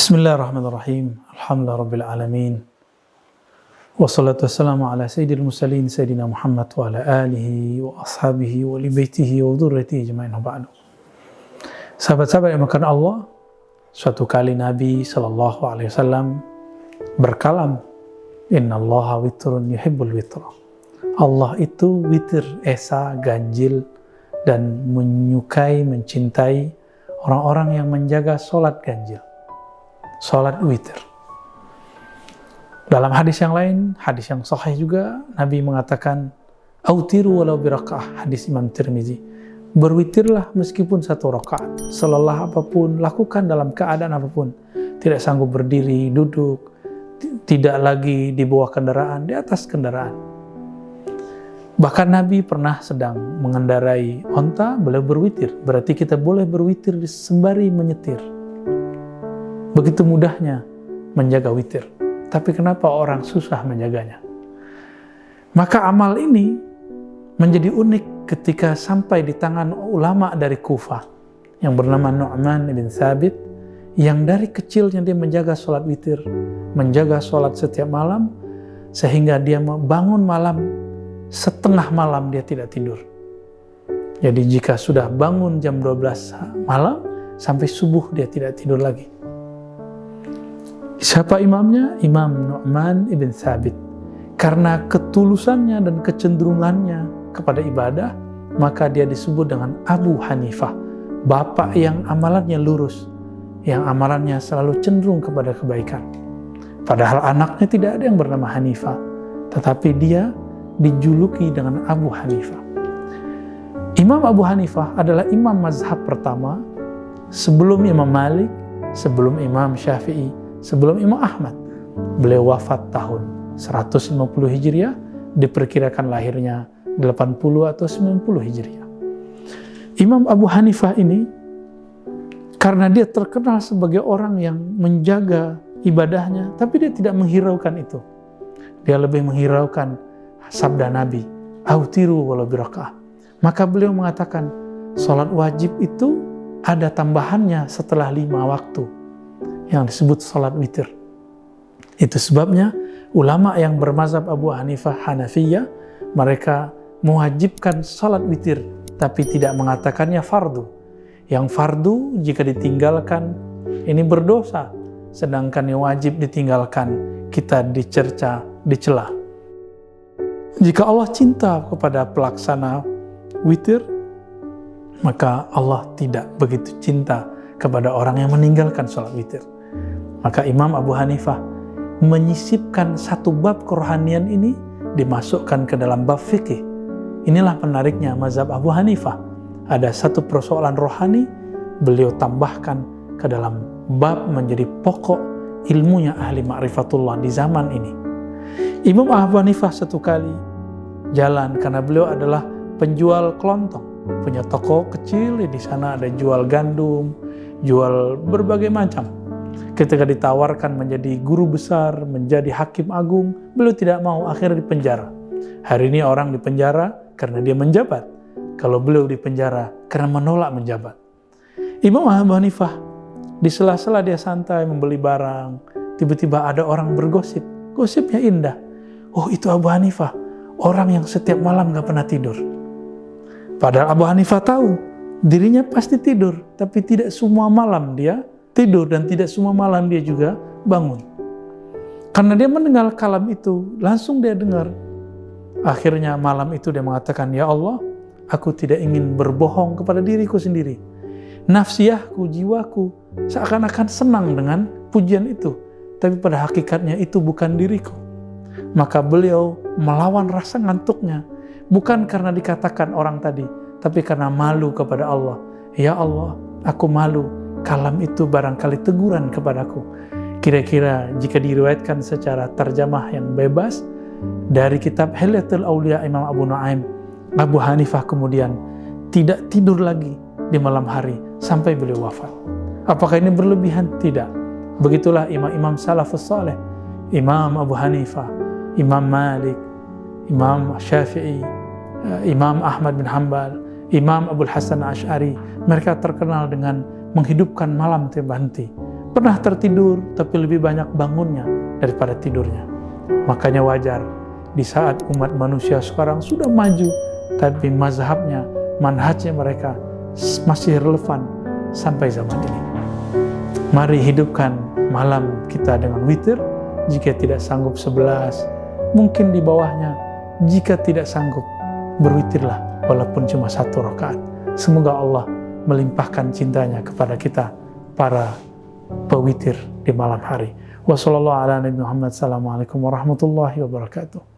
Bismillahirrahmanirrahim. Alhamdulillahirabbil alamin. Wassalatu wassalamu ala sayyidil mursalin sayyidina Muhammad wa ala alihi wa ashabihi wa li baitihi wa dzurriyyatihi ajmain ba'du. Sahabat-sahabat yang dimuliakan Allah, suatu kali Nabi sallallahu alaihi wasallam berkalam, "Innallaha witrun yuhibbul witra." Allah itu witir, esa, ganjil dan menyukai, mencintai orang-orang yang menjaga salat ganjil. Salat witir. Dalam hadis yang lain, hadis yang sahih juga, Nabi mengatakan, "Autiru walau biraka'ah," hadis Imam Tirmizi. Berwitirlah meskipun satu rakaat. Selelah apapun, lakukan dalam keadaan apapun. Tidak sanggup berdiri, duduk, tidak lagi di bawah kendaraan, di atas kendaraan. Bahkan Nabi pernah sedang mengendarai onta, beliau berwitir. Berarti kita boleh berwitir sembari menyetir. Begitu mudahnya menjaga witir. Tapi kenapa orang susah menjaganya? Maka amal ini menjadi unik ketika sampai di tangan ulama dari Kufah yang bernama Nu'man bin Thabit, yang dari kecilnya dia menjaga sholat witir, menjaga sholat setiap malam, sehingga dia bangun malam, setengah malam dia tidak tidur. Jadi jika sudah bangun jam 12 malam, sampai subuh dia tidak tidur lagi. Siapa imamnya? Imam Nu'man ibn Thabit. Karena ketulusannya dan kecenderungannya kepada ibadah, maka dia disebut dengan Abu Hanifah, bapak yang amalannya lurus, yang amalannya selalu cenderung kepada kebaikan. Padahal anaknya tidak ada yang bernama Hanifah, tetapi dia dijuluki dengan Abu Hanifah. Imam Abu Hanifah adalah imam mazhab pertama sebelum Imam Malik, sebelum Imam Syafi'i, sebelum Imam Ahmad. Beliau wafat tahun 150 Hijriah, diperkirakan lahirnya 80 atau 90 Hijriah. Imam Abu Hanifah ini, karena dia terkenal sebagai orang yang menjaga ibadahnya, tapi dia tidak menghiraukan itu. Dia lebih menghiraukan sabda Nabi, "Autiru walau biraka'ah." Maka beliau mengatakan, sholat wajib itu ada tambahannya setelah 5 waktu, yang disebut sholat witir. Itu sebabnya ulama yang bermazhab Abu Hanifah Hanafiyah, mereka mewajibkan sholat witir, tapi tidak mengatakannya fardu. Yang fardu jika ditinggalkan, ini berdosa. Sedangkan yang wajib ditinggalkan, kita dicerca, dicela. Jika Allah cinta kepada pelaksana witir, maka Allah tidak begitu cinta kepada orang yang meninggalkan sholat witir. Maka Imam Abu Hanifah menyisipkan satu bab kerohanian ini, dimasukkan ke dalam bab fikih. Inilah menariknya mazhab Abu Hanifah. Ada satu persoalan rohani, beliau tambahkan ke dalam bab menjadi pokok ilmunya ahli ma'rifatullah di zaman ini. Imam Abu Hanifah satu kali jalan, karena beliau adalah penjual kelontong, punya toko kecil, di sana ada jual gandum, jual berbagai macam. Ketika ditawarkan menjadi guru besar, menjadi hakim agung, beliau tidak mau, akhirnya dipenjara. Hari ini orang dipenjara karena dia menjabat. Kalau beliau dipenjara karena menolak menjabat. Imam Abu Hanifah, di sela-sela dia santai membeli barang, tiba-tiba ada orang bergosip. Gosipnya indah. Oh, itu Abu Hanifah, orang yang setiap malam gak pernah tidur. Padahal Abu Hanifah tahu dirinya pasti tidur, tapi tidak semua malam dia tidur dan tidak semua malam dia juga bangun. Karena dia mendengar kalam itu, langsung dia dengar. Akhirnya malam itu dia mengatakan, "Ya Allah, aku tidak ingin berbohong kepada diriku sendiri. Nafsiyahku, jiwaku seakan-akan senang dengan pujian itu, tapi pada hakikatnya itu bukan diriku." Maka beliau melawan rasa ngantuknya, bukan karena dikatakan orang tadi, tapi karena malu kepada Allah. "Ya Allah, aku malu, kalam itu barangkali teguran kepadaku." Kira-kira jika diriwayatkan secara terjemah yang bebas dari kitab Hilyatul Auliya Imam Abu Nu'aim, Abu Hanifah kemudian tidak tidur lagi di malam hari sampai beliau wafat. Apakah ini berlebihan? Tidak. Begitulah imam-imam salafus saleh, Imam Abu Hanifah, Imam Malik, Imam Syafi'i, Imam Ahmad bin Hanbal, Imam Abul Hasan Asy'ari. Mereka terkenal dengan menghidupkan malam tanpa henti. pernah tertidur, tapi lebih banyak bangunnya daripada tidurnya. Makanya wajar di saat umat manusia sekarang sudah maju, tapi mazhabnya, manhajnya mereka masih relevan sampai zaman ini. Mari hidupkan malam kita dengan witir. Jika tidak sanggup 11, mungkin di bawahnya. Jika tidak sanggup, berwitirlah walaupun cuma 1 rakaat. Semoga Allah melimpahkan cintanya kepada kita, para pewitir di malam hari. Wassalamualaikum warahmatullahi wabarakatuh.